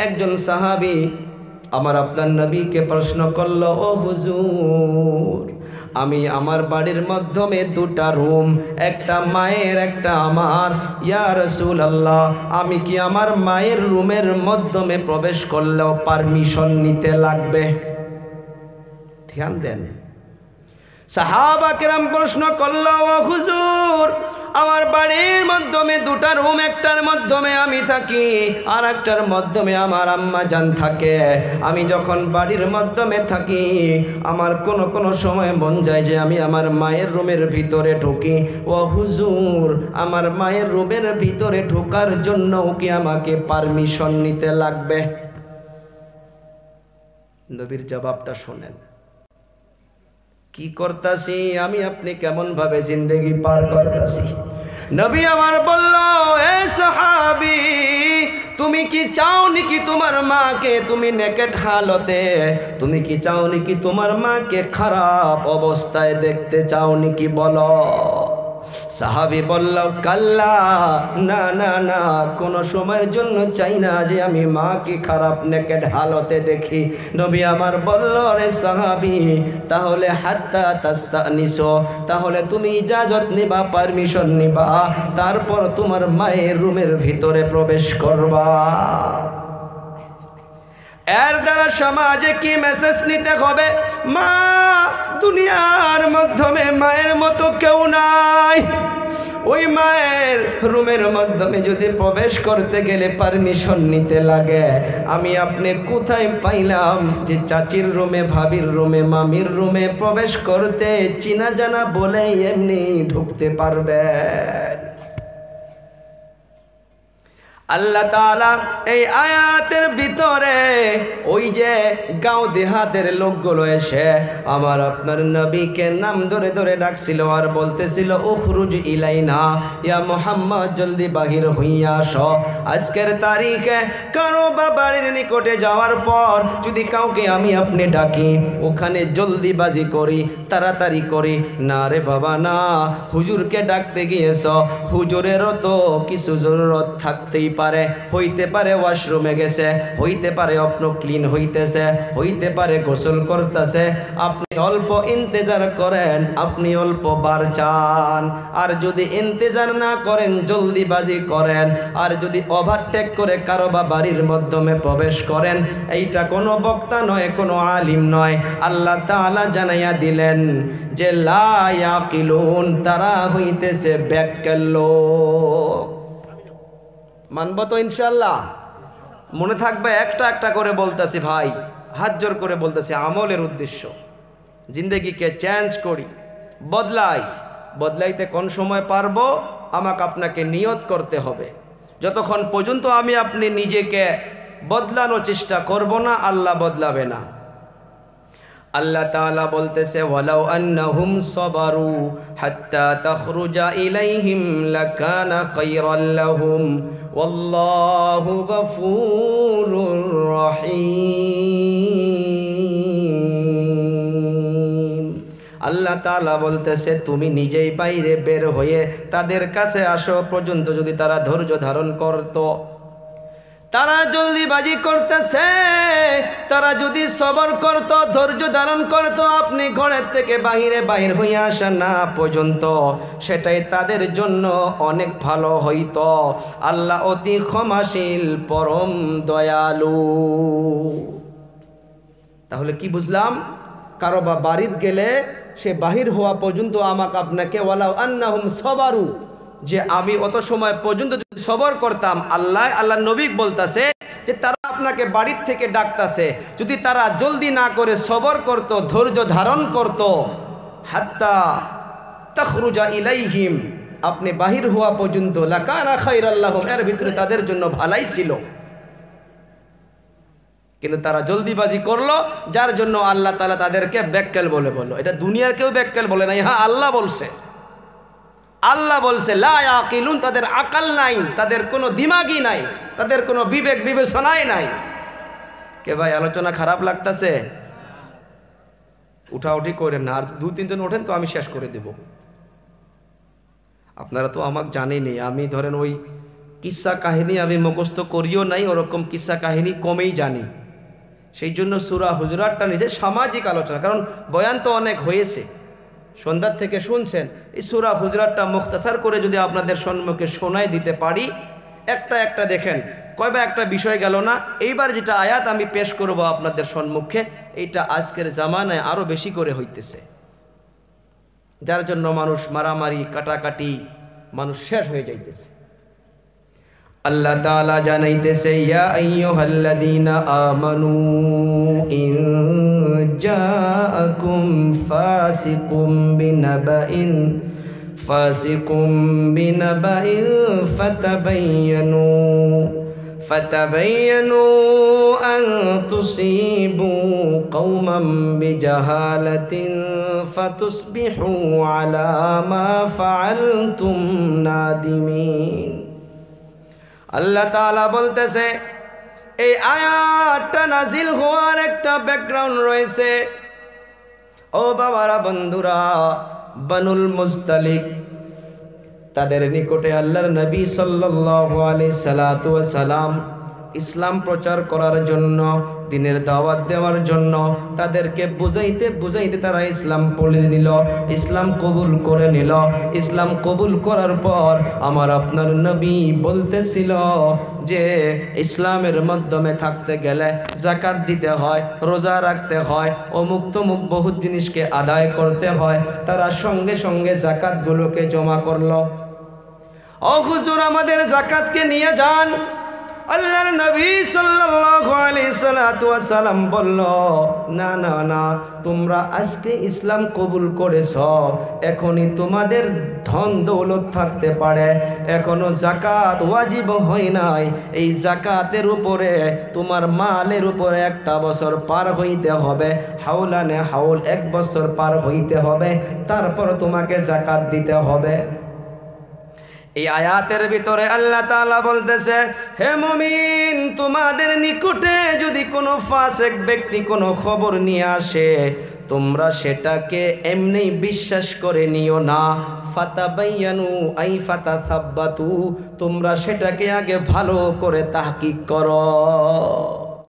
একজন সাহাবী আমার আপনার নবীকে প্রশ্ন করলো, ও হুজুর, আমি আমার বাড়ির মাধ্যমে দুটা রুম, একটা মায়ের একটা আমার, ইয়া রাসূলুল্লাহ আমি কি আমার মায়ের রুমের মাধ্যমে প্রবেশ করলেও পারমিশন নিতে লাগবে? ধ্যান দেন। সাহাবা কেরাম প্রশ্ন করলো, ও হুজুর, আমার বাড়ির মাধ্যমে দুটা রুম, একটার মাধ্যমে আমি থাকি আর একটার মাধ্যমে আমার আম্মা জান থাকে। আমি যখন বাড়ির মাধ্যমে থাকি আমার কোনো সময় মন যায় যে আমি আমার মায়ের রুমের ভিতরে ঢুকি। ও হুজুর, আমার মায়ের রুমের ভিতরে ঢোকার জন্য কি আমাকে পারমিশন নিতে লাগবে? নবীর জবাবটা শোনেন। কি করতাছি আমি, আপনি কেমন ভাবে জিন্দেগি পার করতাছি। নবী আমার বলল, এ সাহাবী, তুমি কি চাও নাকি তোমার মাকে তুমি নেকেট হালতে, তুমি কি চাও নাকি তোমার মাকে খারাপ অবস্থায় দেখতে চাও নাকি বলো? সাহাবী বলল, কাল্লা, না না না, কোনো সময়ের জন্য চাই না যে আমি মাকে খারাপ নেকেট হালতে দেখি। নবী আমার বলল, রে সাহাবী, তাহলে হাত্তা তাস্তানিসো, তাহলে তুমি ইজাজত নিবা, পারমিশন নিবা, তারপর তোমার মায়ের রুমের ভিতরে প্রবেশ করবা। এর দ্বারা সমাজে কি মেসেজ নিতে হবে? মা দুনিয়ার মাধ্যমে মায়ের মতো কেউ নাই। ওই মায়ের রুমের মাধ্যমে যদি প্রবেশ করতে গেলে পারমিশন নিতে লাগে, আমি আপনি কোথায় পাইলাম যে চাচির রুমে, ভাবির রুমে, মামির রুমে প্রবেশ করতে চিনা জানা বলে এমনি ঢুকতে পারবেন? আল্লাহ তাআলা এই আয়াতের ভিতরে ওই যে গাঁও দেহাতের লোকগুলো এসে আমার আপনার নবীকে নাম ধরে ধরে ডাকছিল আর বলতেছিল, উখরুজ ইলাইনা ইয়া মুহাম্মদ, জলদি বাহির হইয়া আসো। আজকের তারিখে কারো বাড়ির নিকটে যাওয়ার পর যদি কাউকে আমি আপনি ডাকি, ওখানে জলদিবাজি করি, তাড়াতাড়ি করি, না রে বাবা না, হুজুরকে ডাকতে গিয়েছ, হুজুরেরও তো কিছু জরুরত থাকতেই পারে, হইতে পারে ওয়াশরুমে গেছে, হইতে পারে অপ্ন ক্লিন হইতেছে, হইতে পারে গোসল করতেছে। আপনি অল্প ইন্তেজার করেন, আপনি অল্প বার চান। আর যদি ইন্তেজার না করেন, জলদিবাজি করেন, আর যদি ওভারটেক করে কারো বা বাড়ির মাধ্যমে প্রবেশ করেন, এইটা কোনো বক্তা নয়, কোনো আলিম নয়, আল্লাহ তাআলা জানাইয়া দিলেন যে লা ইয়াকিলুন, তারা হইতেছে ব্যাক্কেল লোক। মানব তো ইনশাআল্লাহ? মনে থাকবে, একটা একটা করে বলতেছি ভাই, হাত জোর করে বলতেছি, আমলের উদ্দেশ্য জিন্দেগিকে চেঞ্জ করি, বদলাই। বদলাইতে কোন সময় পারবো আমাকে আপনাকে নিয়ত করতে হবে। যতক্ষণ পর্যন্ত আমি আপনি নিজেকে বদলানোর চেষ্টা করব না, আল্লাহ বদলাবে না। আল্লাহ তাআলা বলতেছে, ওয়ালাউ আন্নাহুম সাবারু হাত্তা তাখরুজা ইলাইহিম লাকানা খায়রাল লাহুম ওয়াল্লাহু গফুরুর রহিম। আল্লাহ তাআলা বলতেছে, তুমি নিজেই বাইরে বের হয়ে তাদের কাছে আসো পর্যন্ত যদি তারা ধৈর্য ধারণ করতো, তারা জলদিবাজি করতেছে, তারা যদি সবর করত, ধৈর্য ধারণ করত, আপনি ঘরের থেকে বাহির হইয়া আসা না পর্যন্ত, সেটাই তাদের জন্য অনেক ভালো হইতো। আল্লাহ অতি ক্ষমাশীল, পরম দয়ালু। তাহলে কি বুঝলাম? কারো বা বাড়িতে গেলে সে বাহির হওয়া পর্যন্ত আমাকে আপনাকে ওয়ালাউ আন্নাহুম সাবারু, যে আমি অত সময় পর্যন্ত যদি সবর করতাম, আল্লাহ নবী বলতাছে যে তারা আপনাকে বাড়ির থেকে ডাকতাছে, যদি তারা জলদি না করে সবর করত, ধৈর্য ধারণ করত, হাত্তা তাখরুজা ইলাইহিম, আপনি বাহির হওয়া পর্যন্ত, লাকানা খায়রাল লাহুম, এর ভিতরে তাদের জন্য ভালাই ছিল। কিন্তু তারা জলদিবাজি করলো, যার জন্য আল্লাহ তাআলা তাদেরকে ব্যাক্কেল বলে বলল। এটা দুনিয়ার কেউ ব্যাক্কেল বলে না, হ্যাঁ আল্লাহ বলছে। আল্লাহ বলছে লা ইয়াকিলুন, তাদের আকল নাই, তাদের কোনো দিমাগই নাই, তাদের কোনো বিবেক বিবেচনাই নাই। কে ভাই আলোচনা খারাপ লাগতেছে? উঠাউঠি করেন না, আর দু তিনজন ওঠেন তো আমি শেষ করে দেব। আপনারা তো আমাকে জানেনই, আমি ধরেন ওই কিসসা কাহিনী আমি মুখস্থ করিও নাই, ওরকম কিসসা কাহিনী কমেই জানি। সেই জন্য সূরা হুজুরাতটা নিচে সামাজিক আলোচনা, কারণ বয়ান তো অনেক হয়েছে, সন্ধ্যার থেকে শুনছেন। এই সূরা হুজুরাতটা মুখতাসার করে যদি আপনাদের সম্মুখে শোনাই দিতে পারি, একটা একটা দেখেন কয়বা একটা বিষয় গেল না। এইবার যেটা আয়াত আমি পেশ করব আপনাদের সম্মুখে, এইটা আজকের জামানায় আরও বেশি করে হইতেছে, যার জন্য মানুষ মারামারি কাটাকাটি মানুষ শেষ হয়ে যাইতেছে। আল্লাহ তাআলা জানাইতেছে, ইয়া আইয়ুহাল্লাযীনা আমানু ইন জাআকুম ফাসিকুম বিনাবাইন ফাতাবায়ানু আন তুসিবু কওমান বিজাহালাতিন ফাতুসবিহু আলা মা ফাআলতুম নাদিমিন। আল্লাহ তাআলা বলতেছে, এই আয়াতটা নাজিল হওয়ার একটা ব্যাকগ্রাউন্ড রয়েছে। ও বাবারা, বন্ধুরা, বানুল মুস্তালিক তাদের নিকটে আল্লাহর নবী সাল্লাল্লাহু আলাইহি সাল্লাতু ওয়া সালাম ইসলাম প্রচার করার জন্য, দ্বীনের দাওয়াত দেওয়ার জন্য তাদেরকে বুঝাইতে বুঝাইতে তারা ইসলাম পড়ে নিল, ইসলাম কবুল করে নিল। ইসলাম কবুল করার পর আমার আপনার নবী বলতেছিল যে ইসলামের মাধ্যমে থাকতে গেলে যাকাত দিতে হয়, রোজা রাখতে হয়, অমুক তমুক বহুত জিনিসকে আদায় করতে হয়। তারা সঙ্গে সঙ্গে যাকাতগুলোকে জমা করলো। ও হুজুর, আমাদের যাকাতকে নিয়ে যান। আল্লাহর নবী সাল্লাল্লাহু আলাইহি সাল্লাতু ওয়া সাল্লাম বলল, না না না, তোমরা আজকে ইসলাম কবুল করেছ, এখনই তোমাদের ধন দৌলত থাকতে পারে, এখনো যাকাত ওয়াজিব হয় নাই। এই যাকাতের উপরে তোমার মালের উপরে একটা বছর পার হইতে হবে, হাওলানে হাওল 1 বছর পার হইতে হবে, তারপর তোমাকে যাকাত দিতে হবে। এই আয়াতের ভিতরে আল্লাহ তাআলা বলতেছে, হে মুমিন, তোমাদের নিকটে যদি কোনো ফাসিক ব্যক্তি কোনো খবর নিয়ে আসে, তোমরা সেটাকে এমনি বিশ্বাস করে নিও না। ফাতাবায়ানু আই ফাতাসাব্বাতু, তোমরা সেটাকে আগে ভালো করে তাহকিক করো।